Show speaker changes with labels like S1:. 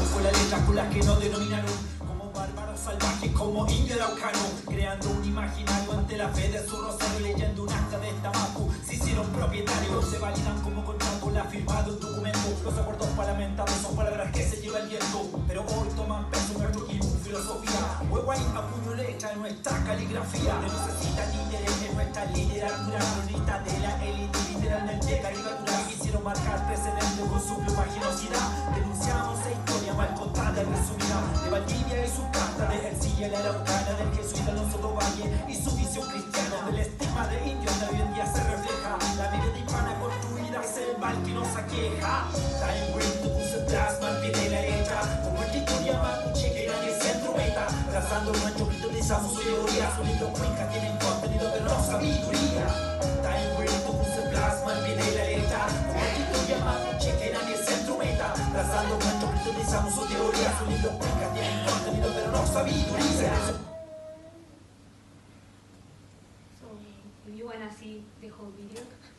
S1: con las letras con las que nos denominaron como bárbaros salvajes, como indio araucano, creando un imaginario ante la fe de su rosario, leyendo un acta de Tamapu, se hicieron propietarios, se validan como contrato, la firma de un documento, los acuerdos parlamentarios son palabras que se lleva el viento, pero hoy toman peso nuestro filosofía, Huehuay a puño letra en nuestra caligrafía, no necesita líderes en nuestra literatura, cronista de la élite, literalmente caricatura, quisieron marcar precedentes con su pluma genocida, denunciamos la historia mal contada y resumida, de Valdivia y su carta, de Ercilla la Araucana, del jesuita Alonso do Valle y su visión cristiana, del estigma de indio donde hoy en día se refleja, la vida hispana construida es el mal que nos aqueja, Time Green tu puse plasma al pie de la letra, como el historia mapuche que nadie se entrometa, trazando nuestro grito utilizamos su teoría, sus libros cuencas tienen contenido pero no sabiduría, Time Green tu puse plasma al pie de la letra, como el historia mapuche que nadie se entrometa, trazando nuestro grito utilizamos su teoría, sus libros cuencas tienen contenido pero no sabiduría.
S2: So, if you wanna see the whole video,